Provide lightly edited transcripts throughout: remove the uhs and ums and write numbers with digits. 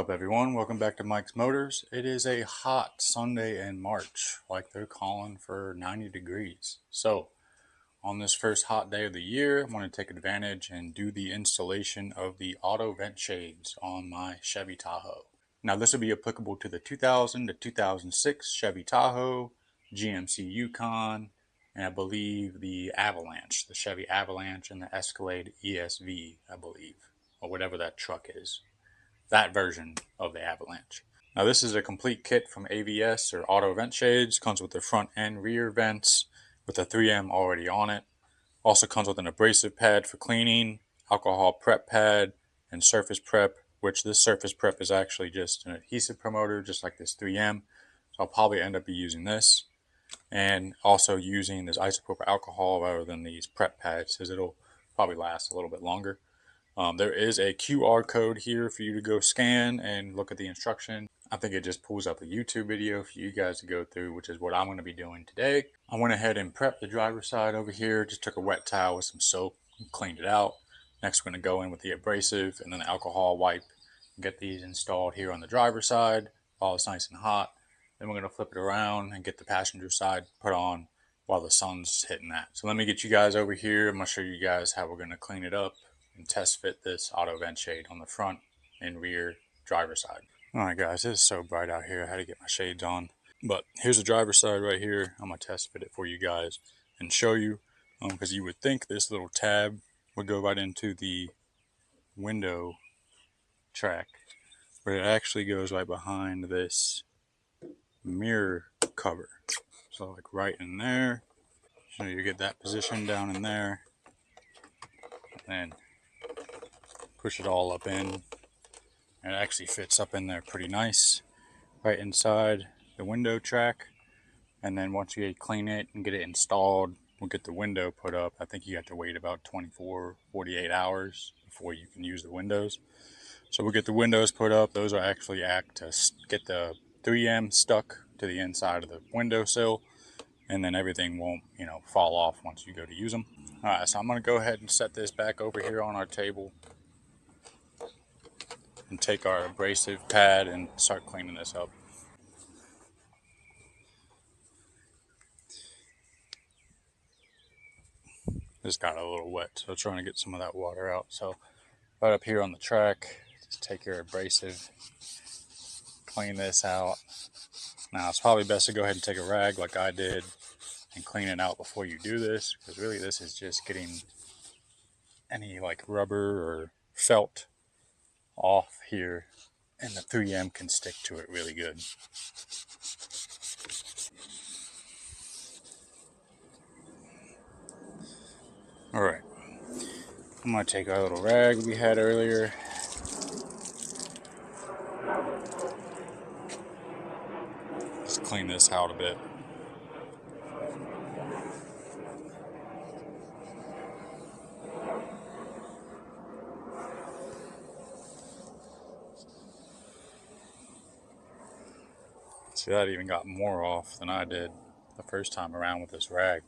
up, everyone? Welcome back to Mike's Motors. It is a hot Sunday in March, like they're calling for 90 degrees. So on this first hot day of the year, I want to take advantage and do the installation of the auto vent shades on my Chevy Tahoe. Now this will be applicable to the 2000 to 2006 Chevy Tahoe, GMC Yukon, and I believe the Avalanche, the Chevy Avalanche, and the Escalade ESV, I believe, or whatever that truck is. That version of the Avalanche. Now this is a complete kit from AVS or Auto Vent Shades. Comes with the front and rear vents with a 3M already on it. Also comes with an abrasive pad for cleaning, alcohol prep pad, and surface prep, which this surface prep is actually just an adhesive promoter, just like this 3M. So I'll probably end up using this. And also using this isopropyl alcohol rather than these prep pads, because it'll probably last a little bit longer. There is a QR code here for you to go scan and look at the instruction. I think it just pulls up a YouTube video for you guys to go through, which is what I'm going to be doing today. I went ahead and prepped the driver's side over here. Just took a wet towel with some soap and cleaned it out. Next, we're going to go in with the abrasive and then the alcohol wipe and get these installed here on the driver's side while it's nice and hot. Then we're going to flip it around and get the passenger side put on while the sun's hitting that. So let me get you guys over here. I'm going to show you guys how we're going to clean it up and test fit this auto vent shade on the front and rear driver's side. Alright guys, it is so bright out here. I had to get my shades on. But here's the driver's side right here. I'm going to test fit it for you guys and show you. Because you would think this little tab would go right into the window track. But it actually goes right behind this mirror cover. So like right in there. So you get that position down in there. And then push it all up in. And it actually fits up in there pretty nice, right inside the window track. And then once you clean it and get it installed, we'll get the window put up. I think you have to wait about 48 hours before you can use the windows. So we'll get the windows put up. Those will actually act to get the 3M stuck to the inside of the windowsill, and then everything won't, fall off once you go to use them. All right, so I'm going to go ahead and set this back over here on our table and take our abrasive pad and start cleaning this up. This got a little wet, so trying to get some of that water out. So right up here on the track, just take your abrasive, clean this out. Now it's probably best to go ahead and take a rag like I did and clean it out before you do this, because really this is just getting any like rubber or felt off here, and the 3M can stick to it really good. Alright, I'm going to take our little rag we had earlier. Just clean this out a bit. See, that even got more off than I did the first time around with this rag.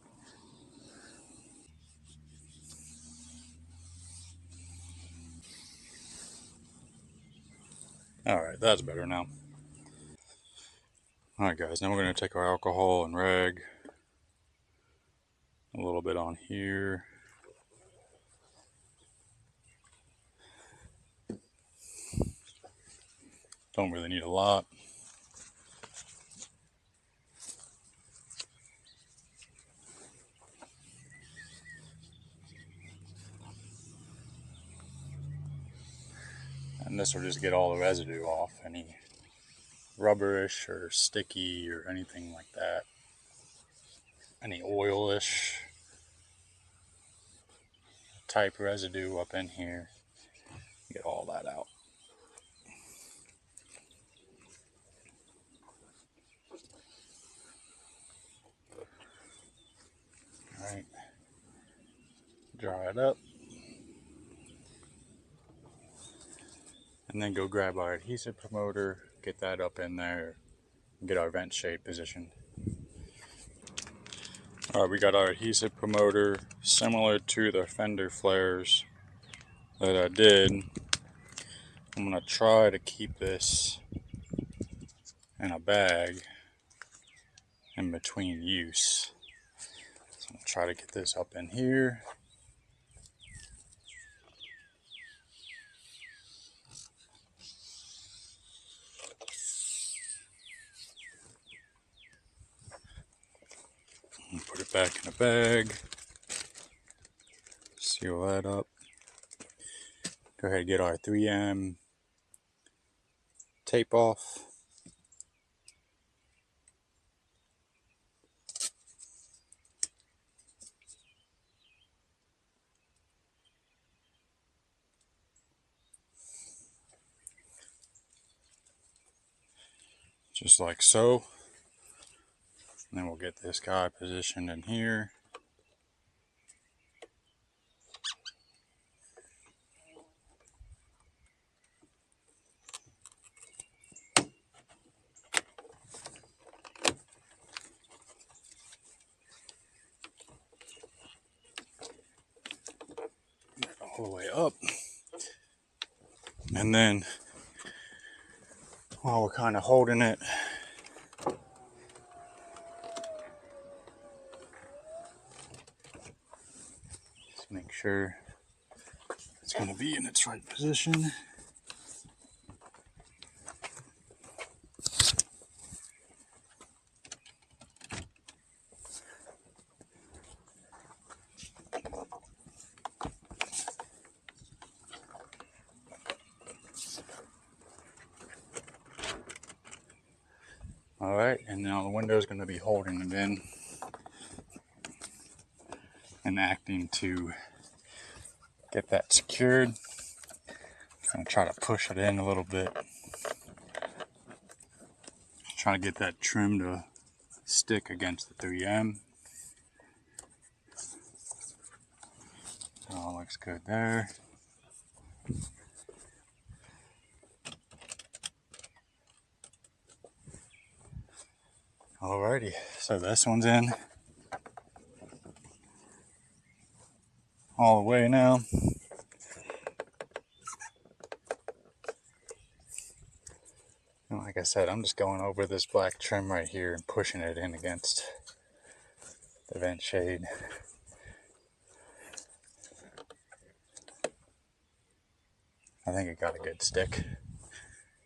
Alright, that's better now. Alright guys, now we're going to take our alcohol and rag, a little bit on here. Don't really need a lot. And this will just get all the residue off, any rubberish or sticky or anything like that. Any oilish type residue up in here. Get all that out. Alright. Dry it up. And then go grab our adhesive promoter, get that up in there, and get our vent shade positioned. Alright, we got our adhesive promoter similar to the fender flares that I did. I'm going to try to keep this in a bag in between use. So I'm going to try to get this up in here. And put it back in a bag. Seal that up. Go ahead and get our 3M tape off. Just like so. And then we'll get this guy positioned in here. All the way up. And then while we're kind of holding it, just make sure it's going to be in its right position. Alright, and now the window is going to be holding it in and acting to get that secured. I'm going to try to push it in a little bit. Try to get that trim to stick against the 3M. All looks good there. Alrighty, so this one's in all the way now. And like I said, I'm just going over this black trim right here and pushing it in against the vent shade. I think it got a good stick.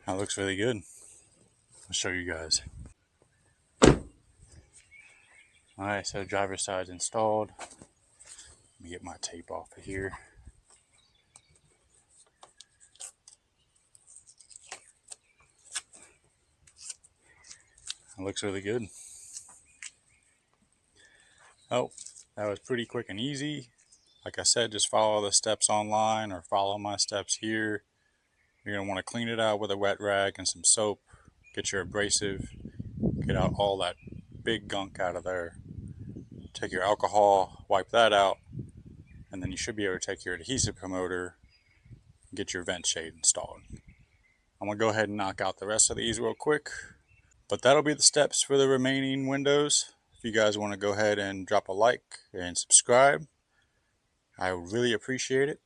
That looks really good. I'll show you guys. Alright, so driver's side's installed. Let me get my tape off of here. It looks really good. Oh, that was pretty quick and easy. Like I said, just follow the steps online or follow my steps here. You're going to want to clean it out with a wet rag and some soap. Get your abrasive. Get out all that big gunk out of there. Take your alcohol, wipe that out, and then you should be able to take your adhesive promoter and get your vent shade installed. I'm going to go ahead and knock out the rest of these real quick. But that'll be the steps for the remaining windows. If you guys want to go ahead and drop a like and subscribe, I really appreciate it.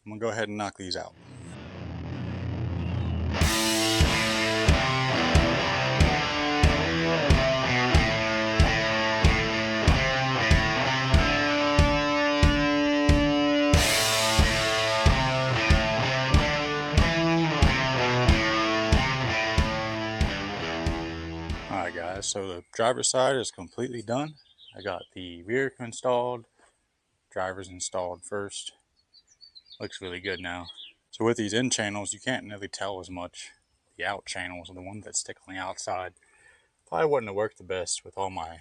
I'm going to go ahead and knock these out. Alright guys, so the driver's side is completely done. I got the rear installed, driver's installed first. Looks really good now. So with these in channels, you can't really tell as much. The out channels are the ones that stick on the outside. Probably wouldn't have worked the best with all my,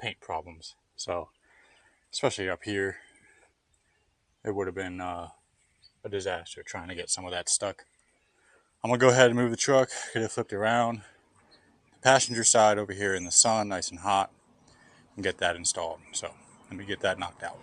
paint problems. So, especially up here, it would have been a disaster trying to get some of that stuck. I'm going to go ahead and move the truck, get it flipped around. Passenger side over here in the sun, nice and hot, and get that installed. So let me get that knocked out.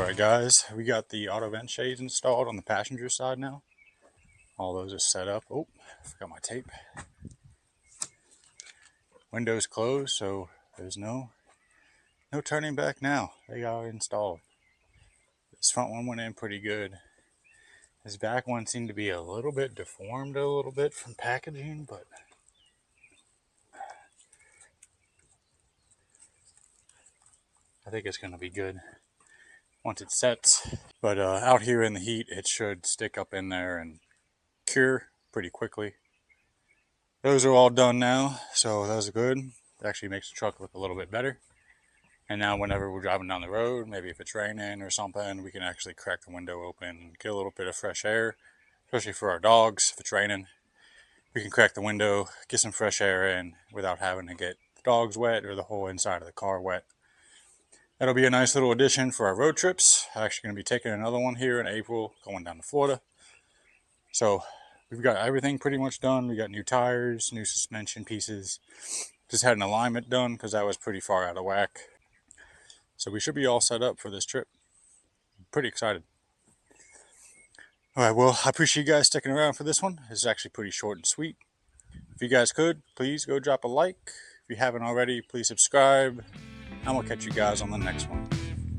Alright guys, we got the auto vent shades installed on the passenger side now. All those are set up. Oh, I forgot my tape. Windows closed, so there's no turning back now. They got it installed. This front one went in pretty good. This back one seemed to be a little bit deformed a little bit from packaging, but I think it's going to be good once it sets. But out here in the heat, it should stick up in there and cure pretty quickly. Those are all done now, so those are good. It actually makes the truck look a little bit better. And now whenever we're driving down the road, maybe if it's raining or something, we can actually crack the window open and get a little bit of fresh air, especially for our dogs. If it's raining, we can crack the window, get some fresh air in without having to get the dogs wet or the whole inside of the car wet. That'll be a nice little addition for our road trips. I'm actually going to be taking another one here in April, going down to Florida. So we've got everything pretty much done. We got new tires, new suspension pieces. Just had an alignment done because that was pretty far out of whack. So we should be all set up for this trip. I'm pretty excited. Alright, well, I appreciate you guys sticking around for this one. This is actually pretty short and sweet. If you guys could, please go drop a like. If you haven't already, please subscribe. And we'll catch you guys on the next one.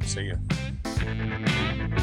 See ya.